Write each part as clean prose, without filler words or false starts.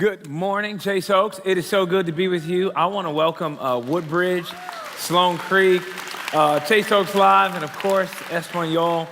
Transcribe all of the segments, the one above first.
Good morning, Chase Oaks. It is so good to be with you. I want to welcome Woodbridge, Sloan Creek, Chase Oaks Live, and of course, Espanol.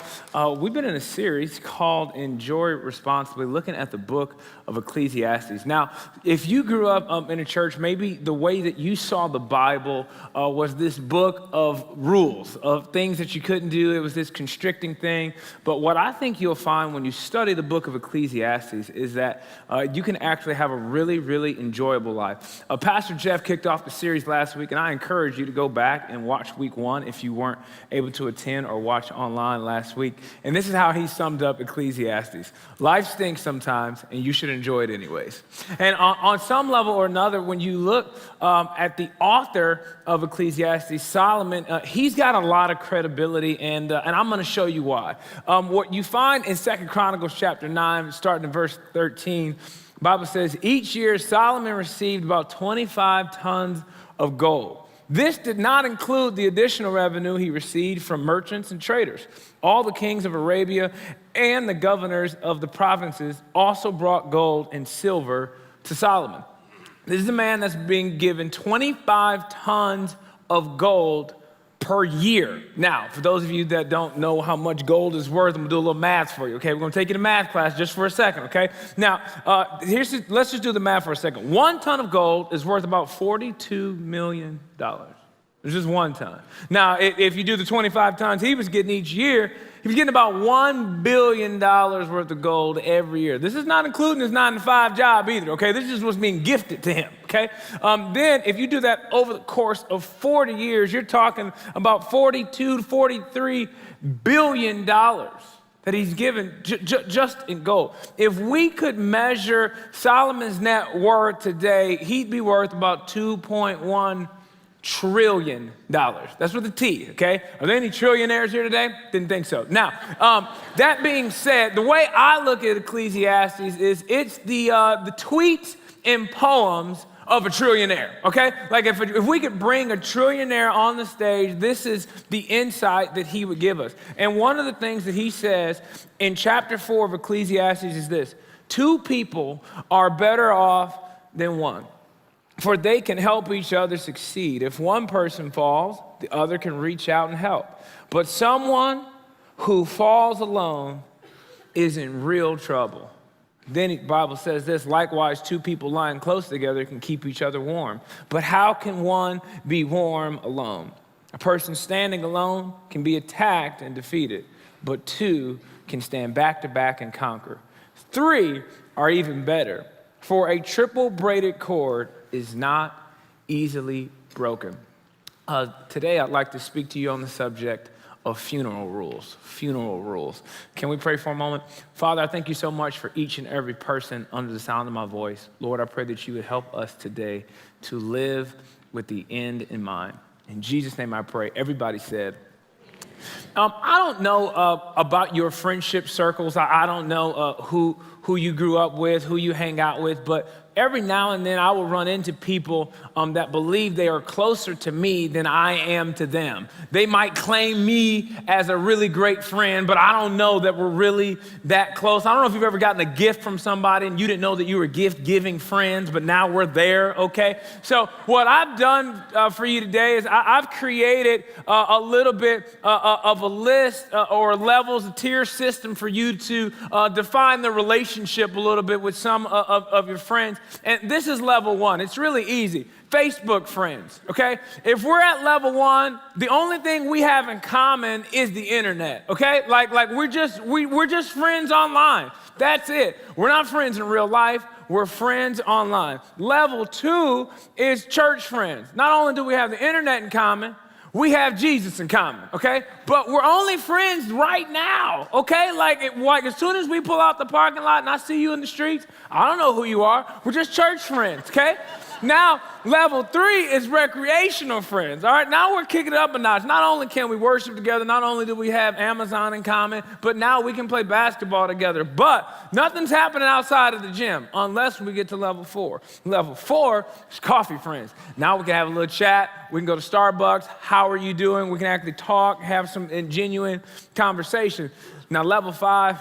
We've been in a series called Enjoy Responsibly, looking at the book of Ecclesiastes. Now, if you grew up in a church, maybe the way that you saw the Bible was this book of rules, of things that you couldn't do. It was this constricting thing. But what I think you'll find when you study the book of Ecclesiastes is that you can actually have a really, really enjoyable life. Pastor Jeff kicked off the series last week, and I encourage you to go back and watch week 1 if you weren't able to attend or watch online last week. And this is how he summed up Ecclesiastes. Life stinks sometimes, and you should enjoy it anyways. And on some level or another, when you look at the author of Ecclesiastes, Solomon, he's got a lot of credibility, and I'm going to show you why. What you find in 2 Chronicles chapter 9, starting in verse 13, the Bible says, each year Solomon received about 25 tons of gold. This did not include the additional revenue he received from merchants and traders. All the kings of Arabia and the governors of the provinces also brought gold and silver to Solomon. This is a man that's being given 25 tons of gold per year. Now, for those of you that don't know how much gold is worth, I'm gonna do a little math for you, okay? We're gonna take you to math class just for a second, okay? Now, let's just do the math for a second. 1 ton of gold is worth about $42 million. It's just 1 ton. Now, if you do the 25 tons he was getting each year, he was getting about $1 billion worth of gold every year. This is not including his 9-to-5 job either, okay? This is just what's being gifted to him, okay? Then, if you do that over the course of 40 years, you're talking about $42 to $43 billion that he's given just in gold. If we could measure Solomon's net worth today, he'd be worth about $2.1 trillion. That's with a T, okay? Are there any trillionaires here today? Didn't think so. Now, that being said, the way I look at Ecclesiastes is it's the tweets and poems of a trillionaire, okay? Like if we could bring a trillionaire on the stage, this is the insight that he would give us. And one of the things that he says in chapter 4 of Ecclesiastes is this: 2 people are better off than one, for they can help each other succeed. If one person falls, the other can reach out and help. But someone who falls alone is in real trouble. Then the Bible says this: likewise, 2 people lying close together can keep each other warm. But how can one be warm alone? A person standing alone can be attacked and defeated, but 2 can stand back to back and conquer. 3 are even better, for a triple braided cord is not easily broken. Today, I'd like to speak to you on the subject of funeral rules. Funeral rules. Can we pray for a moment? Father, I thank you so much for each and every person under the sound of my voice. Lord, I pray that you would help us today to live with the end in mind. In Jesus' name I pray. Everybody said, I don't know about your friendship circles. I don't know who you grew up with, who you hang out with, but every now and then I will run into people that believe they are closer to me than I am to them. They might claim me as a really great friend, but I don't know that we're really that close. I don't know if you've ever gotten a gift from somebody and you didn't know that you were gift-giving friends, but now we're there, okay? So what I've done for you today is I've created a little bit of a list or levels, a tier system for you to define the relationship a little bit with some of your friends. And this is level 1. It's really easy. Facebook friends, okay? If we're at level 1, the only thing we have in common is the internet, okay? Like we're just friends online. That's it. We're not friends in real life. We're friends online. Level 2 is church friends. Not only do we have the internet in common, we have Jesus in common, okay? But we're only friends right now, okay? Like as soon as we pull out the parking lot and I see you in the streets, I don't know who you are. We're just church friends, okay? Now, level 3 is recreational friends, all right? Now we're kicking it up a notch. Not only can we worship together, not only do we have Amazon in common, but now we can play basketball together. But nothing's happening outside of the gym unless we get to level 4. Level 4 is coffee friends. Now we can have a little chat. We can go to Starbucks. How are you doing? We can actually talk, have some genuine conversation. Now, level 5,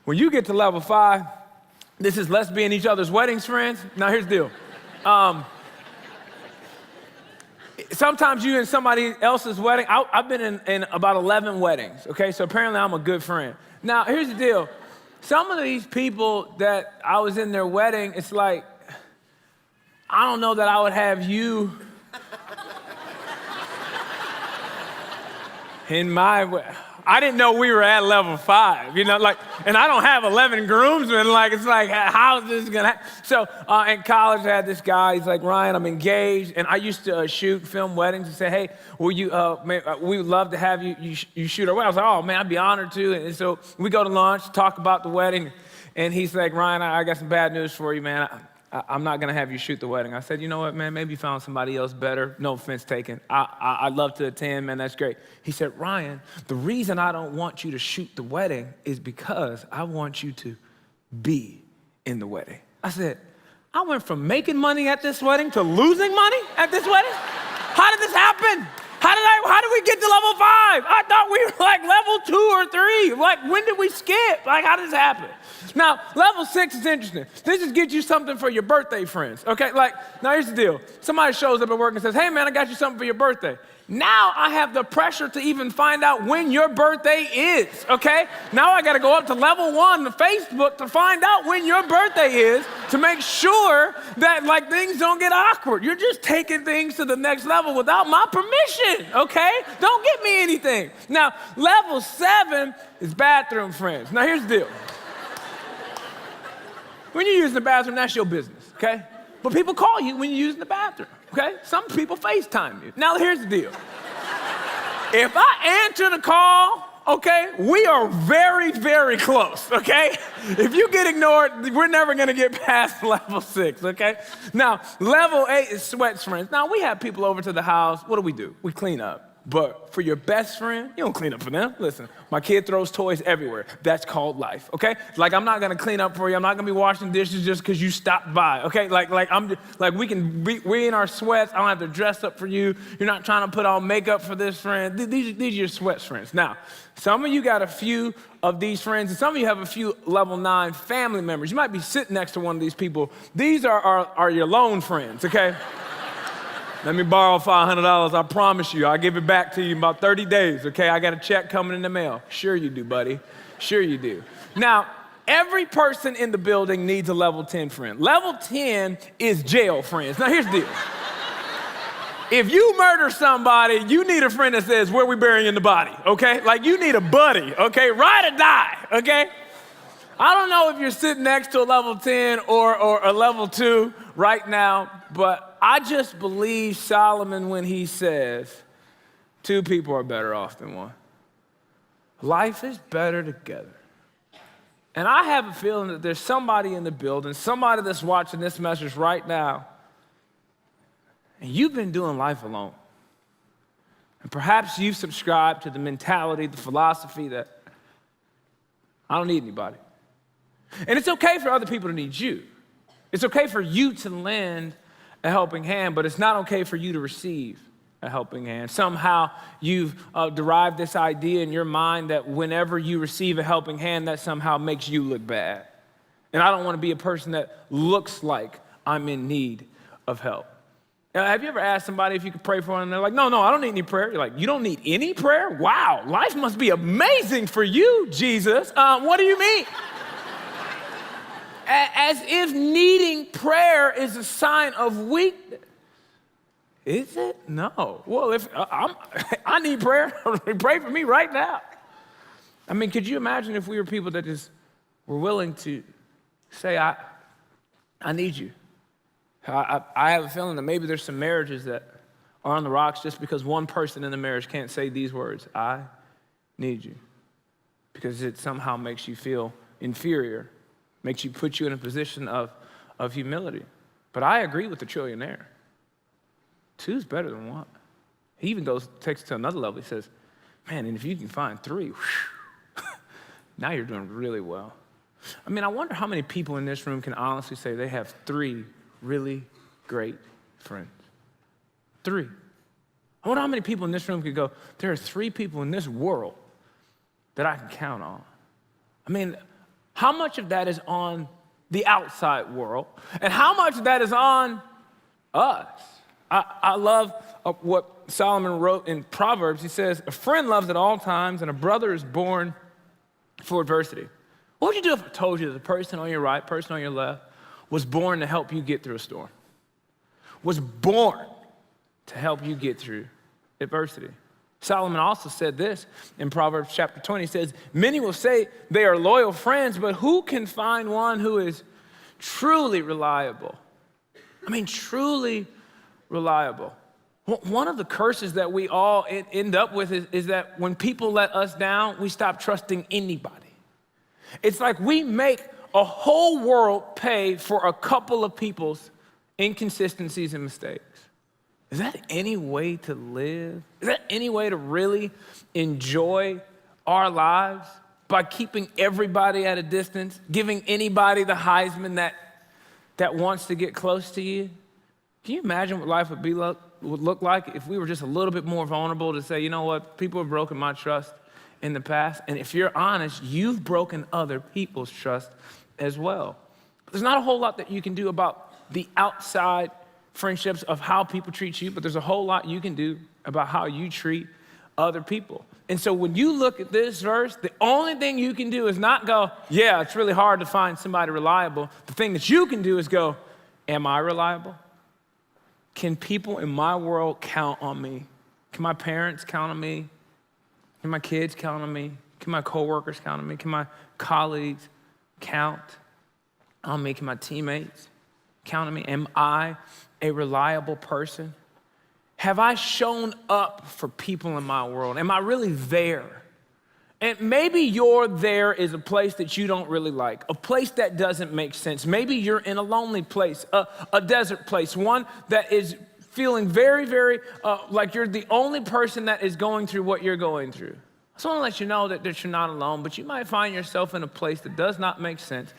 when you get to level 5, This is let's be in each other's weddings, friends. Now here's the deal. Sometimes you in somebody else's wedding. I've been in about 11 weddings, okay? So apparently I'm a good friend. Now here's the deal. Some of these people that I was in their wedding, it's like, I don't know that I would have you in my, I didn't know we were at level 5, you know, like, and I don't have 11 groomsmen, like, it's like, how is this gonna happen? So in college, I had this guy, he's like, Ryan, I'm engaged, and I used to film weddings and say, hey, will you, man, we would love to have you shoot our wedding. I was like, oh man, I'd be honored to, and so we go to lunch, talk about the wedding, and he's like, Ryan, I got some bad news for you, man. I'm not gonna have you shoot the wedding. I said, you know what, man, maybe you found somebody else better. No offense taken. I'd love to attend, man, that's great. He said, Ryan, the reason I don't want you to shoot the wedding is because I want you to be in the wedding. I said, I went from making money at this wedding to losing money at this wedding? How did this happen? How did we get to level 5? I thought we were like level 2 or 3. Like, when did we skip? Like, how did this happen? Now, level 6 is interesting. This just gets you something for your birthday, friends, okay? Like, now here's the deal. Somebody shows up at work and says, hey man, I got you something for your birthday. Now I have the pressure to even find out when your birthday is, okay? Now I gotta go up to level 1 of Facebook to find out when your birthday is to make sure that like things don't get awkward. You're just taking things to the next level without my permission, okay? Don't get me anything. Now, level 7 is bathroom friends. Now here's the deal. When you're using the bathroom, that's your business, okay? But people call you when you're using the bathroom, okay? Some people FaceTime you. Now, here's the deal. If I answer the call, okay, we are very, very close, okay? If you get ignored, we're never gonna get past level 6, okay? Now, level 8 is sweats friends. Now, we have people over to the house. What do? We clean up. But for your best friend, you don't clean up for them. Listen, my kid throws toys everywhere. That's called life, okay? Like, I'm not gonna clean up for you. I'm not gonna be washing dishes just because you stopped by, okay? We in our sweats. I don't have to dress up for you. You're not trying to put on makeup for this friend. These are your sweats friends. Now, some of you got a few of these friends, and some of you have a few level 9 family members. You might be sitting next to one of these people. These are your lone friends, okay? Let me borrow $500, I promise you. I'll give it back to you in about 30 days, okay? I got a check coming in the mail. Sure you do, buddy. Sure you do. Now, every person in the building needs a level 10 friend. Level 10 is jail friends. Now, here's the deal. If you murder somebody, you need a friend that says, where we burying the body, okay? Like, you need a buddy, okay? Ride or die, okay? I don't know if you're sitting next to a level 10 or a level 2 right now, but I just believe Solomon when he says, 2 people are better off than 1. Life is better together. And I have a feeling that there's somebody in the building, somebody that's watching this message right now, and you've been doing life alone. And perhaps you've subscribed to the mentality, the philosophy that I don't need anybody. And it's okay for other people to need you. It's okay for you to lend a helping hand, but it's not okay for you to receive a helping hand. Somehow you've derived this idea in your mind that whenever you receive a helping hand, that somehow makes you look bad. And I don't want to be a person that looks like I'm in need of help. Now, have you ever asked somebody if you could pray for them and they're like, no, I don't need any prayer? You're like, you don't need any prayer? Wow, life must be amazing for you, Jesus. What do you mean? As if needing prayer is a sign of weakness. Is it? No. Well, if I need prayer, pray for me right now. I mean, could you imagine if we were people that just were willing to say, I need you. I have a feeling that maybe there's some marriages that are on the rocks just because one person in the marriage can't say these words, I need you. Because it somehow makes you feel inferior. Makes you put you in a position of humility. But I agree with the trillionaire. 2 is better than 1. He even takes it to another level. He says, man, and if you can find 3, whew, now you're doing really well. I mean, I wonder how many people in this room can honestly say they have 3 really great friends. 3. I wonder how many people in this room could go, there are 3 people in this world that I can count on. I mean, how much of that is on the outside world, and how much of that is on us. I love what Solomon wrote in Proverbs. He says, a friend loves at all times, and a brother is born for adversity. What would you do if I told you that the person on your right, person on your left, was born to help you get through a storm? Was born to help you get through adversity. Solomon also said this in Proverbs chapter 20. He says, many will say they are loyal friends, but who can find one who is truly reliable? I mean, truly reliable. One of the curses that we all end up with is that when people let us down, we stop trusting anybody. It's like we make a whole world pay for a couple of people's inconsistencies and mistakes. Is that any way to live? Is that any way to really enjoy our lives? By keeping everybody at a distance, giving anybody the Heisman that wants to get close to you? Can you imagine what life would look like if we were just a little bit more vulnerable to say, you know what, people have broken my trust in the past, and if you're honest, you've broken other people's trust as well. There's not a whole lot that you can do about the outside friendships of how people treat you, but there's a whole lot you can do about how you treat other people. And so when you look at this verse, the only thing you can do is not go, yeah, it's really hard to find somebody reliable. The thing that you can do is go, am I reliable? Can people in my world count on me? Can my parents count on me? Can my kids count on me? Can my coworkers count on me? Can my colleagues count on me? Can my teammates count on me? Am I a reliable person? Have I shown up for people in my world? Am I really there? And maybe your there is a place that you don't really like, a place that doesn't make sense. Maybe you're in a lonely place, a desert place, one that is feeling very, very like you're the only person that is going through what you're going through. I just want to let you know that you're not alone, but you might find yourself in a place that does not make sense.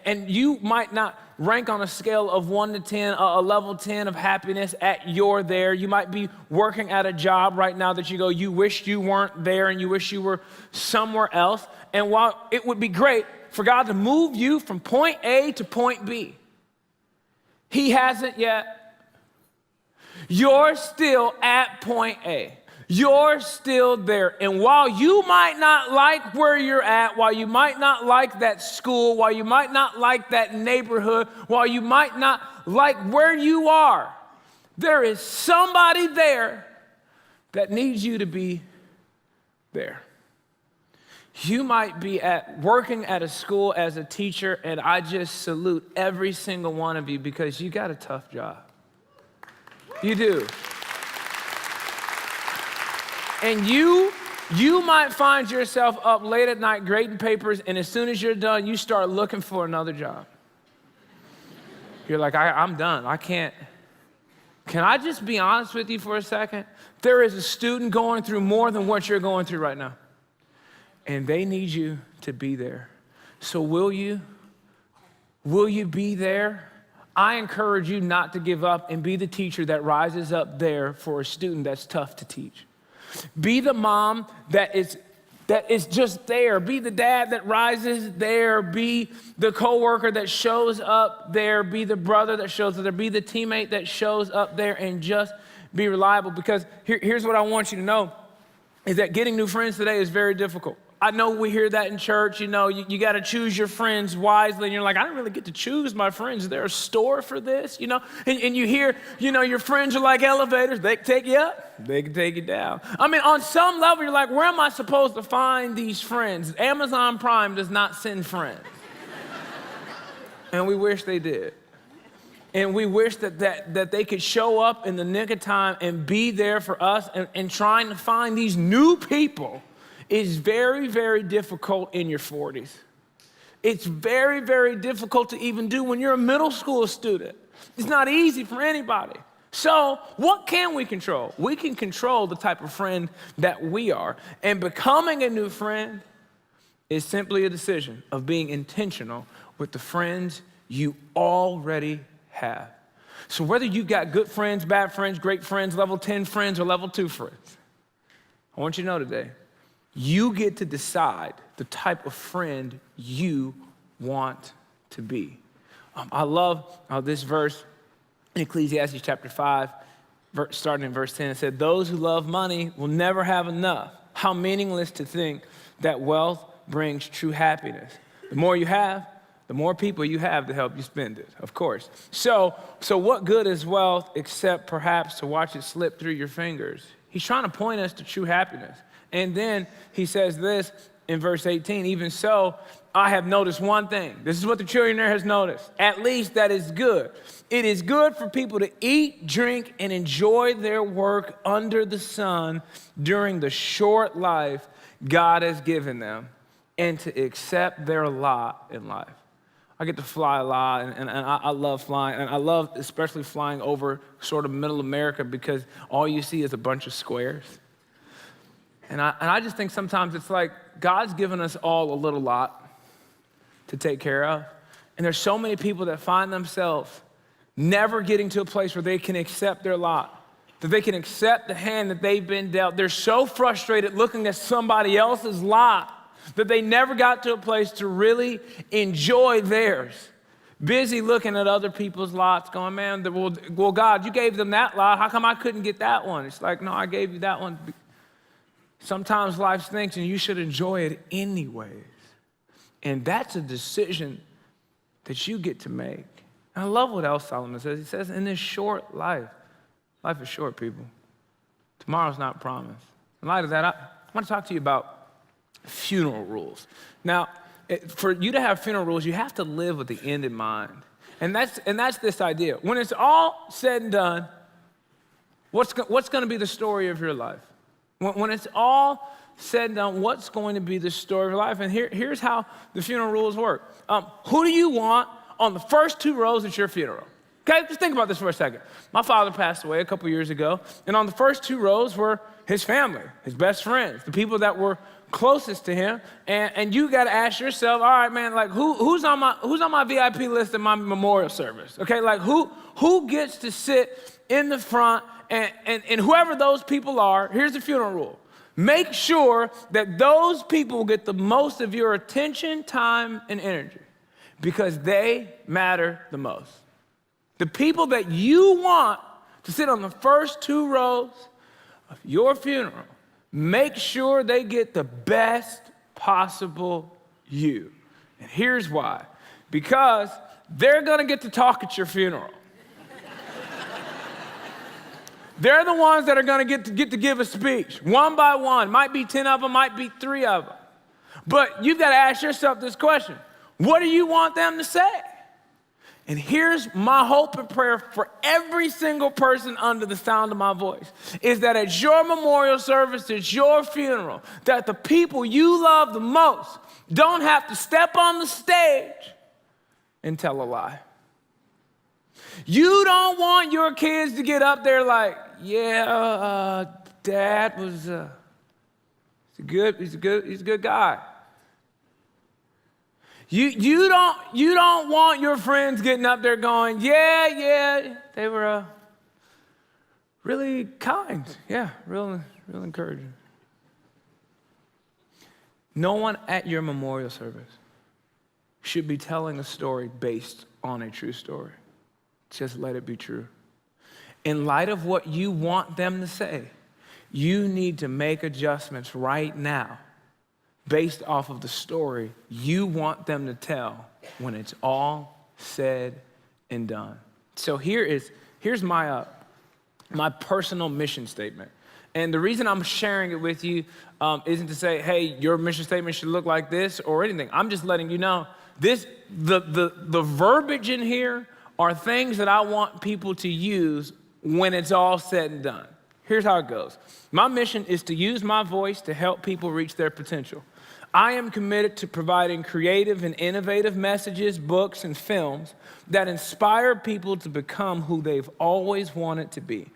And you might not rank on a scale of 1 to 10, a level 10 of happiness at your there. You might be working at a job right now that you go, you wish you weren't there and you wish you were somewhere else. And while it would be great for God to move you from point A to point B, He hasn't yet. You're still at point A. You're still there. And while you might not like where you're at, while you might not like that school, while you might not like that neighborhood, while you might not like where you are, there is somebody there that needs you to be there. You might be working at a school as a teacher, and I just salute every single one of you because you got a tough job. You do. And you might find yourself up late at night grading papers, and as soon as you're done, you start looking for another job. You're like, I'm done. I can't. Can I just be honest with you for a second? There is a student going through more than what you're going through right now, and they need you to be there. So will you be there? I encourage you not to give up and be the teacher that rises up there for a student that's tough to teach. Be the mom that is just there. Be the dad that rises there. Be the coworker that shows up there. Be the brother that shows up there. Be the teammate that shows up there, and just be reliable. Because here's what I want you to know, is that getting new friends today is very difficult. I know we hear that in church, you got to choose your friends wisely. And you're like, I don't really get to choose my friends. Is there a store for this, And you hear, your friends are like elevators. They can take you up, they can take you down. I mean, on some level, you're like, where am I supposed to find these friends? Amazon Prime does not send friends. And we wish they did. And we wish that they could show up in the nick of time and be there for us, and trying to find these new people is very, very difficult in your 40s. It's very, very difficult to even do when you're a middle school student. It's not easy for anybody. So what can we control? We can control the type of friend that we are. And becoming a new friend is simply a decision of being intentional with the friends you already have. So whether you've got good friends, bad friends, great friends, level 10 friends, or level 2 friends, I want you to know today, you get to decide the type of friend you want to be. I love this verse in Ecclesiastes chapter 5, starting in verse 10. It said, those who love money will never have enough. How meaningless to think that wealth brings true happiness. The more you have, the more people you have to help you spend it, of course. So what good is wealth except perhaps to watch it slip through your fingers? He's trying to point us to true happiness. And then he says this in verse 18, even so, I have noticed one thing. This is what the trillionaire has noticed. At least that is good. It is good for people to eat, drink, and enjoy their work under the sun during the short life God has given them, and to accept their lot in life. I get to fly a lot, and I love flying, and I love especially flying over sort of middle America because all you see is a bunch of squares. And I just think sometimes it's like God's given us all a little lot to take care of, and there's so many people that find themselves never getting to a place where they can accept their lot, that they can accept the hand that they've been dealt. They're so frustrated looking at somebody else's lot that they never got to a place to really enjoy theirs. Busy looking at other people's lots going, man, well, God, you gave them that lot. How come I couldn't get that one? It's like, no, I gave you that one. Sometimes life stinks and you should enjoy it anyways. And that's a decision that you get to make. And I love what else Solomon says. He says, in this short life is short, people. Tomorrow's not promised. In light of that, I want to talk to you about funeral rules. Now, for you to have funeral rules, you have to live with the end in mind. And that's this idea. When it's all said and done, what's going to be the story of your life? When it's all said and done, what's going to be the story of your life? And here's how the funeral rules work. Who do you want on the first two rows at your funeral? Okay, just think about this for a second. My father passed away a couple years ago, and on the first two rows were his family, his best friends, the people that were closest to him. And you got to ask yourself, all right, man, like who's on my VIP list at my memorial service? Okay, like who gets to sit in the front? And whoever those people are, here's the funeral rule. Make sure that those people get the most of your attention, time, and energy because they matter the most. The people that you want to sit on the first two rows of your funeral, make sure they get the best possible you. And here's why. Because they're going to get to talk at your funeral. They're the ones that are going to get to give a speech, one by one. Might be 10 of them, might be 3 of them. But you've got to ask yourself this question. What do you want them to say? And here's my hope and prayer for every single person under the sound of my voice, is that at your memorial service, at your funeral, that the people you love the most don't have to step on the stage and tell a lie. You don't want your kids to get up there like, Dad was he's a good guy. You don't want your friends getting up there going, they were really kind. Yeah, real encouraging. No one at your memorial service should be telling a story based on a true story. Just let it be true. In light of what you want them to say, you need to make adjustments right now based off of the story you want them to tell when it's all said and done. So here's my personal mission statement. And the reason I'm sharing it with you isn't to say, hey, your mission statement should look like this or anything. I'm just letting you know the verbiage in here are things that I want people to use when it's all said and done. Here's how it goes. My mission is to use my voice to help people reach their potential. I am committed to providing creative and innovative messages, books, and films that inspire people to become who they've always wanted to be.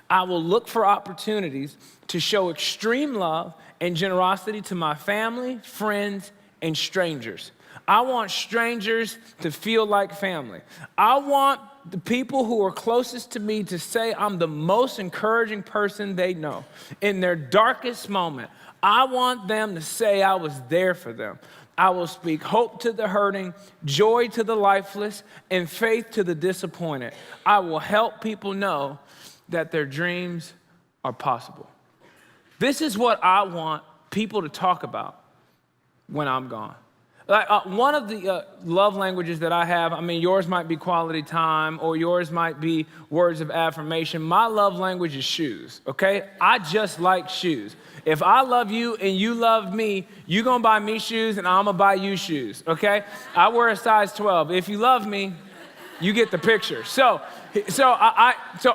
I will look for opportunities to show extreme love and generosity to my family, friends, and strangers. I want strangers to feel like family. I want the people who are closest to me to say I'm the most encouraging person they know. In their darkest moment, I want them to say I was there for them. I will speak hope to the hurting, joy to the lifeless, and faith to the disappointed. I will help people know that their dreams are possible. This is what I want people to talk about when I'm gone. Like one of the love languages that I have, I mean, yours might be quality time or yours might be words of affirmation. My love language is shoes, okay? I just like shoes. If I love you and you love me, you're gonna buy me shoes and I'm gonna buy you shoes, okay? I wear a size 12. If you love me, you get the picture. So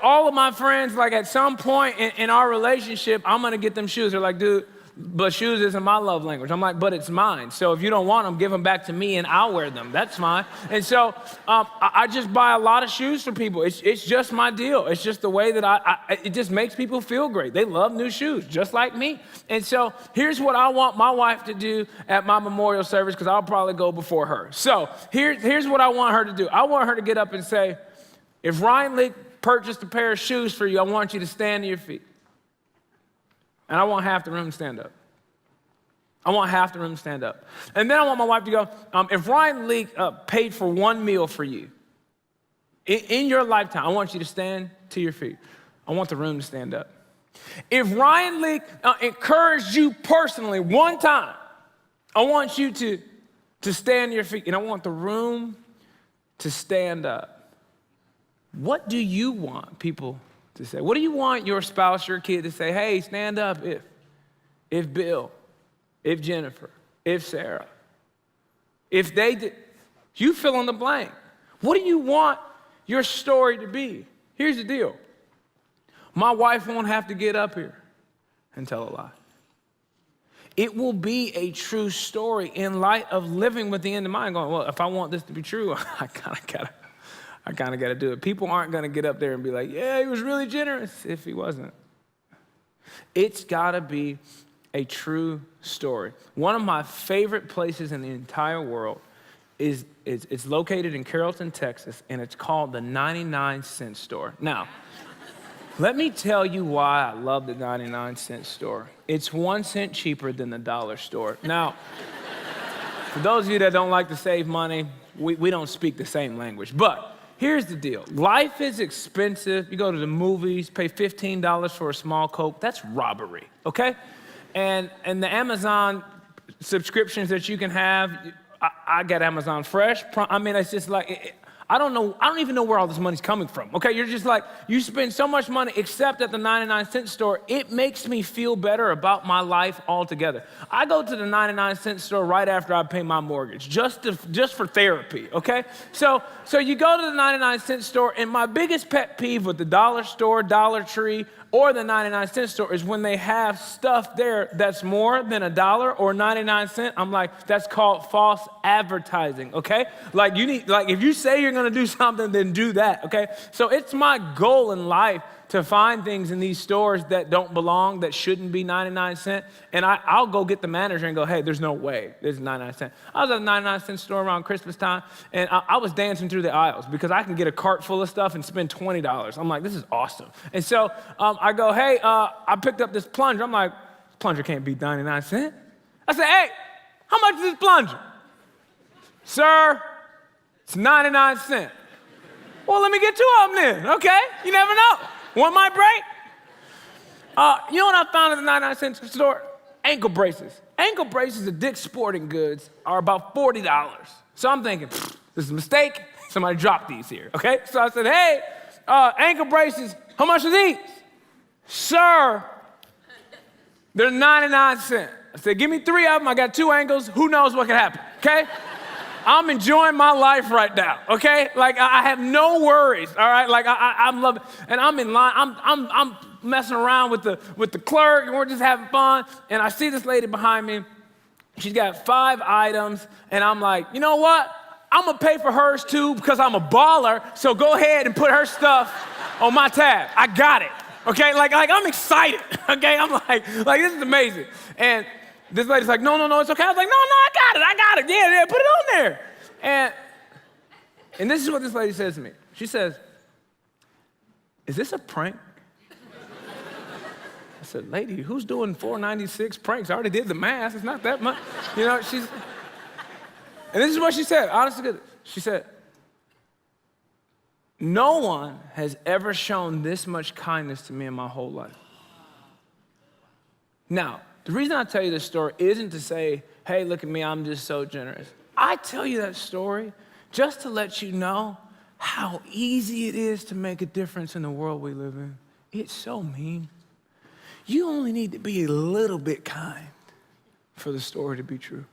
all of my friends, like at some point in our relationship, I'm gonna get them shoes. They're like, dude, but shoes isn't my love language. I'm like, but it's mine. So if you don't want them, give them back to me and I'll wear them. That's fine. And so I just buy a lot of shoes for people. It's just my deal. It's just the way that it just makes people feel great. They love new shoes, just like me. And so here's what I want my wife to do at my memorial service, because I'll probably go before her. So here's what I want her to do. I want her to get up and say, if Ryan Leake purchased a pair of shoes for you, I want you to stand to your feet. And I want half the room to stand up. I want half the room to stand up. And then I want my wife to go, if Ryan Leake paid for one meal for you, in your lifetime, I want you to stand to your feet. I want the room to stand up. If Ryan Leake encouraged you personally one time, I want you to stand to your feet, and I want the room to stand up. What do you want people to say? What do you want your spouse, your kid to say? Hey, stand up if Bill, if Jennifer, if Sarah, if they did, you fill in the blank. What do you want your story to be? Here's the deal. My wife won't have to get up here and tell a lie. It will be a true story in light of living with the end in mind, going, well, if I want this to be true, I kind of got to do it. People aren't going to get up there and be like, yeah, he was really generous, if he wasn't. It's got to be a true story. One of my favorite places in the entire world is it's located in Carrollton, Texas, and it's called the 99-cent store. Now, let me tell you why I love the 99-cent store. It's 1 cent cheaper than the dollar store. Now, for those of you that don't like to save money, we don't speak the same language, but here's the deal. Life is expensive. You go to the movies, pay $15 for a small Coke. That's robbery, okay? And the Amazon subscriptions that you can have, I got Amazon Fresh. I mean, it's just like, I don't even know where all this money's coming from, okay? You're just like, you spend so much money, except at the 99-cent store, it makes me feel better about my life altogether. I go to the 99-cent store right after I pay my mortgage, just for therapy, okay? So you go to the 99-cent store, and my biggest pet peeve with the dollar store, Dollar Tree, or the 99-cent store is when they have stuff there that's more than $1 or 99 cents. I'm like, that's called false advertising, okay? Like if you say you're gonna do something, then do that, okay? So it's my goal in life to find things in these stores that don't belong, that shouldn't be 99 cents. And I'll go get the manager and go, hey, there's no way this is 99 cents. I was at a 99-cent store around Christmas time, and I was dancing through the aisles because I can get a cart full of stuff and spend $20. I'm like, this is awesome. And so I go, hey, I picked up this plunger. I'm like, plunger can't be 99 cents. I said, hey, how much is this plunger? Sir, it's 99 cents. Well, let me get 2 of them then, okay? You never know. Want my break? You know what I found at the 99-cent store? Ankle braces. Ankle braces at Dick's Sporting Goods are about $40. So I'm thinking, this is a mistake. Somebody dropped these here, okay? So I said, hey, ankle braces, how much are these? Sir, they're 99 cents. I said, give me 3 of them. I got 2 ankles. Who knows what can happen, okay? I'm enjoying my life right now, okay? Like, I have no worries, all right? Like, I'm loving, and I'm in line. I'm messing around with the clerk, and we're just having fun. And I see this lady behind me. She's got 5 items, and I'm like, you know what? I'm gonna pay for hers too because I'm a baller. So go ahead and put her stuff on my tab. I got it, okay? Like I'm excited, okay? I'm like this is amazing. And this lady's like, no, it's okay. I was like, no, I got it. Yeah, put it on there. And this is what this lady says to me. She says, is this a prank? I said, lady, who's doing 496 pranks? I already did the math. It's not that much. You know, And this is what she said, honestly. She said, no one has ever shown this much kindness to me in my whole life. Now, the reason I tell you this story isn't to say, hey, look at me, I'm just so generous. I tell you that story just to let you know how easy it is to make a difference in the world we live in. It's so mean. You only need to be a little bit kind for the story to be true.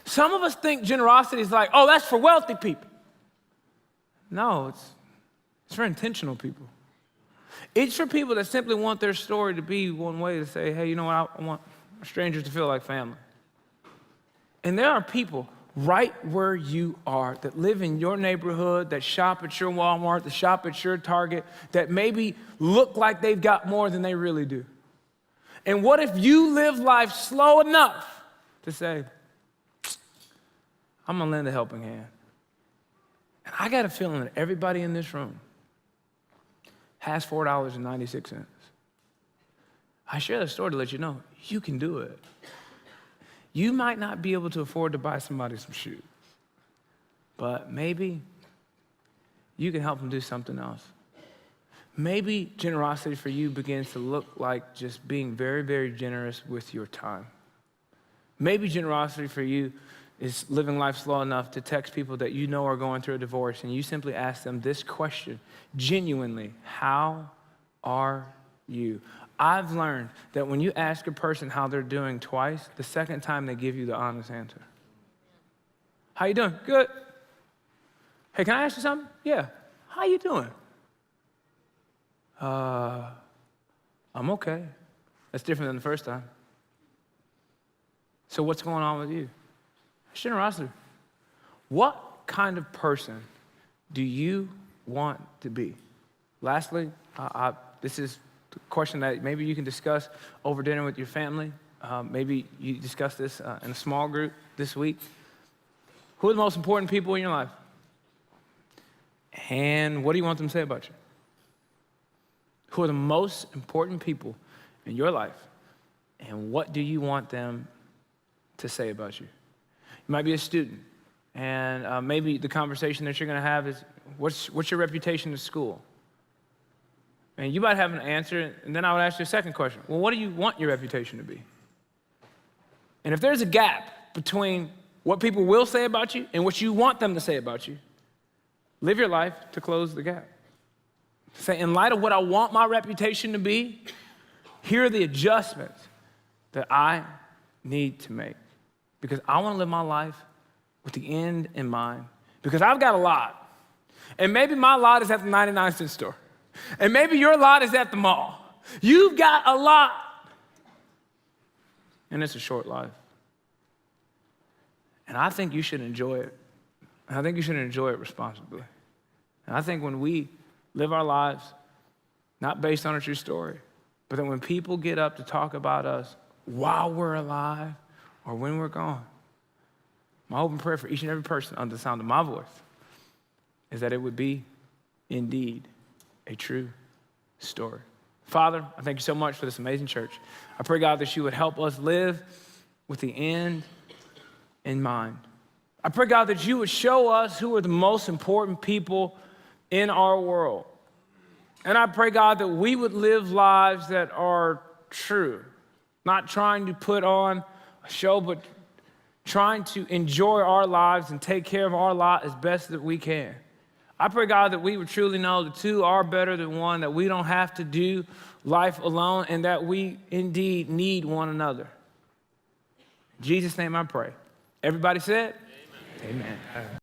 Some of us think generosity is like, oh, that's for wealthy people. No, it's for intentional people. It's for people that simply want their story to be one way to say, hey, you know what, I want strangers to feel like family. And there are people right where you are that live in your neighborhood, that shop at your Walmart, that shop at your Target, that maybe look like they've got more than they really do. And what if you live life slow enough to say, I'm gonna lend a helping hand? And I got a feeling that everybody in this room has $4.96. I share that story to let you know you can do it. You might not be able to afford to buy somebody some shoes, but maybe you can help them do something else. Maybe generosity for you begins to look like just being very, very generous with your time. Maybe generosity for you is living life slow enough to text people that you know are going through a divorce, and you simply ask them this question, genuinely, how are you? I've learned that when you ask a person how they're doing twice, the second time they give you the honest answer. How you doing? Good. Hey, can I ask you something? Yeah. How you doing? I'm okay. That's different than the first time. So what's going on with you? It's generosity. What kind of person do you want to be? Lastly, this is a question that maybe you can discuss over dinner with your family. Maybe you discuss this in a small group this week. Who are the most important people in your life? And what do you want them to say about you? Who are the most important people in your life? And what do you want them to say about you? You might be a student, and maybe the conversation that you're going to have is, what's your reputation at school? And you might have an answer, and then I would ask you a second question. Well, what do you want your reputation to be? And if there's a gap between what people will say about you and what you want them to say about you, live your life to close the gap. Say, in light of what I want my reputation to be, here are the adjustments that I need to make. Because I want to live my life with the end in mind. Because I've got a lot. And maybe my lot is at the 99-cent store. And maybe your lot is at the mall. You've got a lot. And it's a short life. And I think you should enjoy it. And I think you should enjoy it responsibly. And I think when we live our lives, not based on a true story, but that when people get up to talk about us while we're alive or when we're gone, my open prayer for each and every person under the sound of my voice is that it would be indeed a true story. Father, I thank you so much for this amazing church. I pray, God, that you would help us live with the end in mind. I pray, God, that you would show us who are the most important people in our world. And I pray, God, that we would live lives that are true, not trying to put on a show, but trying to enjoy our lives and take care of our lot as best that we can. I pray, God, that we would truly know that two are better than one, that we don't have to do life alone, and that we indeed need one another. In Jesus' name I pray. Everybody said? Amen. Amen.